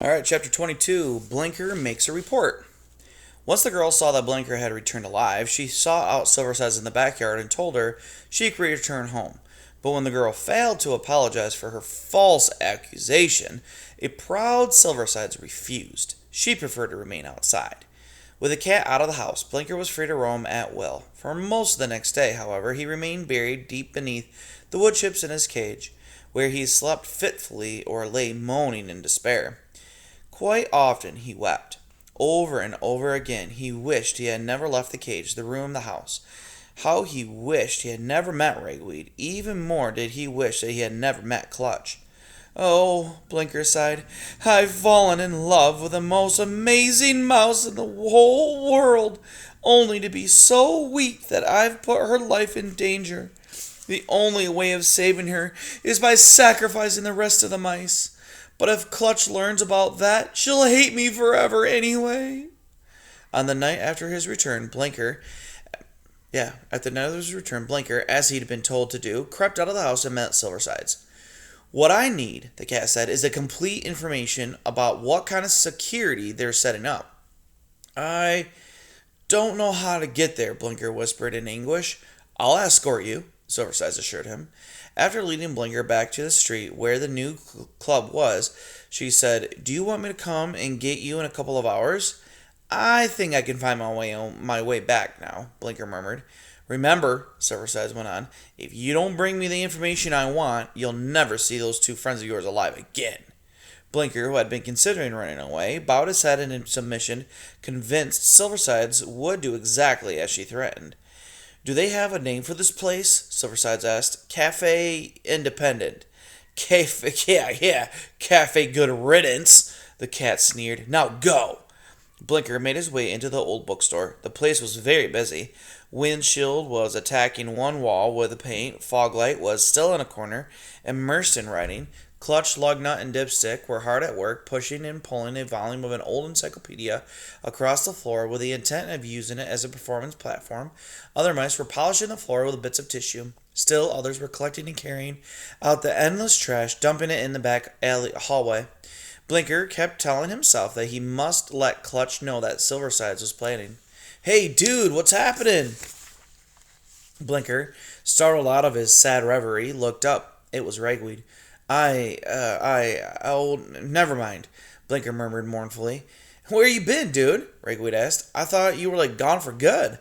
All right, chapter 22. Blinker makes a report. Once the girl saw that Blinker had returned alive, she sought out Silversides in the backyard and told her she could return home. But when the girl failed to apologize for her false accusation, a proud Silversides refused. She preferred to remain outside. With the cat out of the house, Blinker was free to roam at will. For most of the next day, however, he remained buried deep beneath the wood chips in his cage, where he slept fitfully or lay moaning in despair. Quite often he wept. Over and over again he wished he had never left the cage, the room, the house. How he wished he had never met Ragweed. Even more did he wish that he had never met Clutch. Oh, Blinker sighed, I've fallen in love with the most amazing mouse in the whole world, only to be so weak that I've put her life in danger. The only way of saving her is by sacrificing the rest of the mice. But if Clutch learns about that, she'll hate me forever anyway. On the night after his return, Blinker, as he'd been told to do, crept out of the house and met Silversides. What I need, the cat said, is a complete information about what kind of security they're setting up. I don't know how to get there, Blinker whispered in anguish. I'll escort you, Silversides assured him. After leading Blinker back to the street where the new club was, she said, Do you want me to come and get you in a couple of hours? I think I can find my way back now, Blinker murmured. Remember, Silversides went on, if you don't bring me the information I want, you'll never see those two friends of yours alive again. Blinker, who had been considering running away, bowed his head in submission, convinced Silversides would do exactly as she threatened. Do they have a name for this place? Silversides asked. Cafe Independent. Cafe, yeah, Cafe Good Riddance, the cat sneered. Now go! Blinker made his way into the old bookstore. The place was very busy. Windshield was attacking one wall with the paint. Foglight was still in a corner, immersed in writing. Clutch, Lugnut, and Dipstick were hard at work, pushing and pulling a volume of an old encyclopedia across the floor with the intent of using it as a performance platform. Other mice were polishing the floor with bits of tissue. Still others were collecting and carrying out the endless trash, dumping it in the back hallway. Blinker kept telling himself that he must let Clutch know that Silversides was planning. Hey, dude, what's happening? Blinker, startled out of his sad reverie, looked up. It was Ragweed. Never mind, Blinker murmured mournfully. Where you been, dude? Ragweed asked. I thought you were gone for good.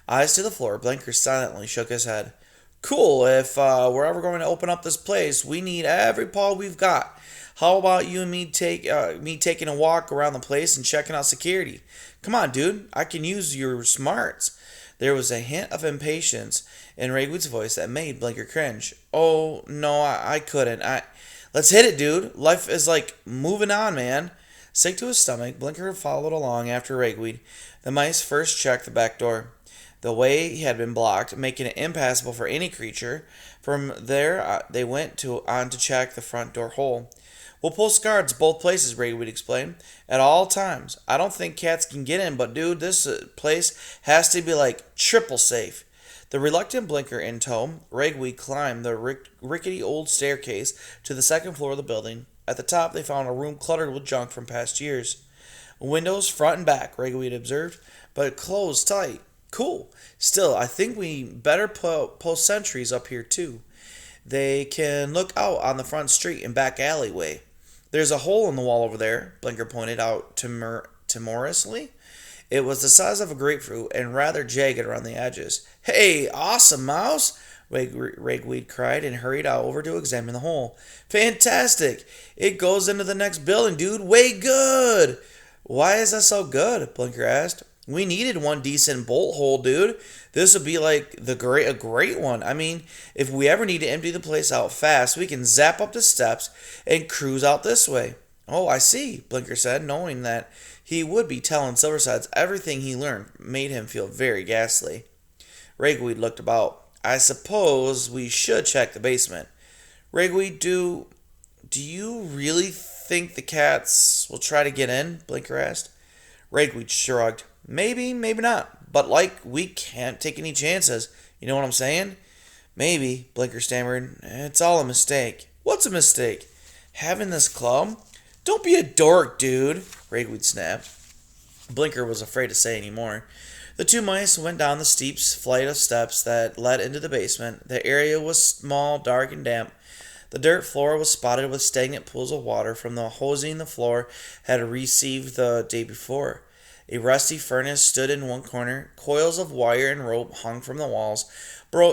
Eyes to the floor, Blinker silently shook his head. Cool, if we're ever going to open up this place, we need every paw we've got. How about you and me taking a walk around the place and checking out security? Come on, dude, I can use your smarts. There was a hint of impatience in Ragweed's voice that made Blinker cringe. Oh, no, I couldn't. Let's hit it, dude. Life is moving on, man. Sick to his stomach, Blinker followed along after Ragweed. The mice first checked the back door. The way had been blocked, making it impassable for any creature. From there, they went on to check the front door hole. We'll post guards both places, Ragweed explained, at all times. I don't think cats can get in, but dude, this place has to be triple safe. The reluctant Blinker in tow, Ragweed climbed the rickety old staircase to the second floor of the building. At the top, they found a room cluttered with junk from past years. Windows front and back, Ragweed observed, but closed tight. Cool. Still, I think we better post sentries up here, too. They can look out on the front street and back alleyway. There's a hole in the wall over there, Blinker pointed out timorously. It was the size of a grapefruit and rather jagged around the edges. Hey, awesome, Mouse! Ragweed cried and hurried over to examine the hole. Fantastic! It goes into the next building, dude. Way good! Why is that so good? Blinker asked. We needed one decent bolt hole, dude. This would be a great one. I mean, if we ever need to empty the place out fast, we can zap up the steps and cruise out this way. Oh, I see, Blinker said, knowing that he would be telling Silversides everything he learned made him feel very ghastly. Ragweed looked about. I suppose we should check the basement. Ragweed, do you really think the cats will try to get in? Blinker asked. Ragweed shrugged. Maybe, maybe not. But we can't take any chances. You know what I'm saying? Maybe, Blinker stammered. It's all a mistake. What's a mistake? Having this club? Don't be a dork, dude, Ragweed snapped. Blinker was afraid to say any more. The two mice went down the steep flight of steps that led into the basement. The area was small, dark, and damp. The dirt floor was spotted with stagnant pools of water from the hosing the floor had received the day before. A rusty furnace stood in one corner. Coils of wire and rope hung from the walls.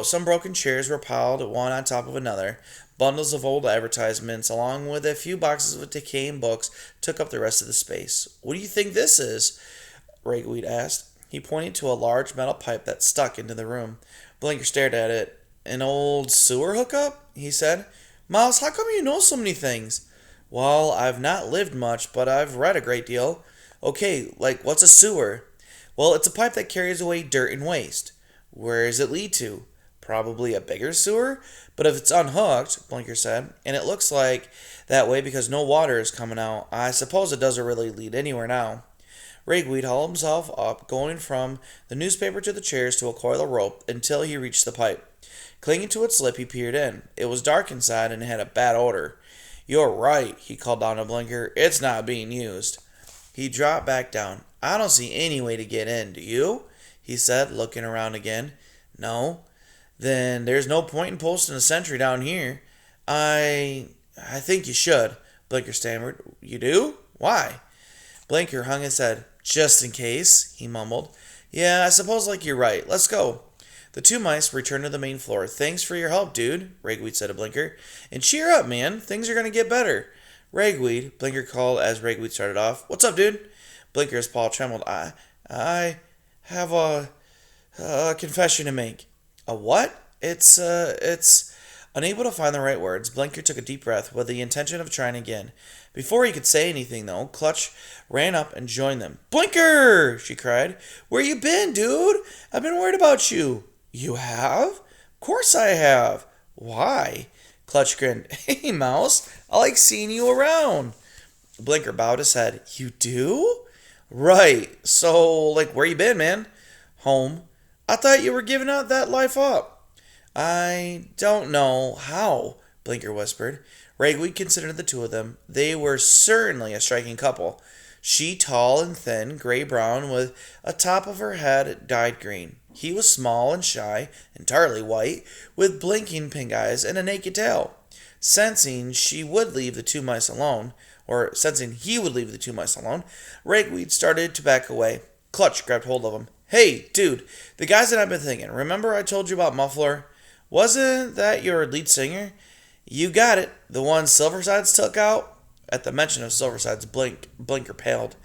Some broken chairs were piled one on top of another. Bundles of old advertisements, along with a few boxes of decaying books, took up the rest of the space. "What do you think this is?" Ragweed asked. He pointed to a large metal pipe that stuck into the room. Blinker stared at it. "An old sewer hookup?" he said. "Mouse, how come you know so many things?" "Well, I've not lived much, but I've read a great deal." "Okay, like what's a sewer?" "Well, it's a pipe that carries away dirt and waste." "Where does it lead to?" "Probably a bigger sewer, but if it's unhooked," Blinker said, "and it looks like that way because no water is coming out, I suppose it doesn't really lead anywhere now." Ragweed hauled himself up, going from the newspaper to the chairs to a coil of rope until he reached the pipe. Clinging to its lip, he peered in. It was dark inside and had a bad odor. "You're right," he called down to Blinker. "It's not being used." He dropped back down. "I don't see any way to get in, do you?" he said, looking around again. "No." "Then there's no point in posting a sentry down here." I think you should," Blinker stammered. "You do? Why?" Blinker hung his head. "Just in case," he mumbled. "Yeah, I suppose like you're right. Let's go." The two mice returned to the main floor. "Thanks for your help, dude," Ragweed said to Blinker. "And cheer up, man. Things are going to get better." "Ragweed," Blinker called as Ragweed started off. "What's up, dude?" Blinker's paw trembled. I have a confession to make." "A what?" It's... Unable to find the right words, Blinker took a deep breath with the intention of trying again. Before he could say anything, though, Clutch ran up and joined them. "Blinker!" she cried. "Where you been, dude? I've been worried about you." "You have?" "Course I have." "Why?" Clutch grinned. "Hey, Mouse, I like seeing you around." Blinker bowed his head. "You do?" "Right. So, like, where you been, man?" "Home." "I thought you were giving that life up." "I don't know how," Blinker whispered. Ragweed considered the two of them. They were certainly a striking couple. She tall and thin, gray-brown, with a top of her head dyed green. He was small and shy, entirely white, with blinking pink eyes and a naked tail. Sensing he would leave the two mice alone, Ragweed started to back away. Clutch grabbed hold of him. "Hey, dude, the guys that I've been thinking. Remember I told you about Muffler? Wasn't that your lead singer?" "You got it. The one Silversides took out?" At the mention of Silversides, Blinker paled.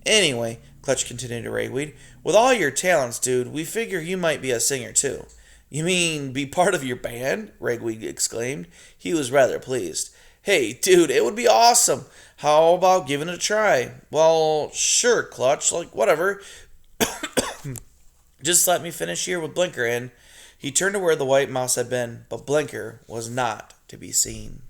"Anyway," Clutch continued to Ragweed, "with all your talents, dude, we figure you might be a singer, too." "You mean be part of your band?" Ragweed exclaimed. He was rather pleased. "Hey, dude, it would be awesome. How about giving it a try?" "Well, sure, Clutch. Like, whatever. Just let me finish here with Blinker," and he turned to where the white mouse had been, but Blinker was not to be seen.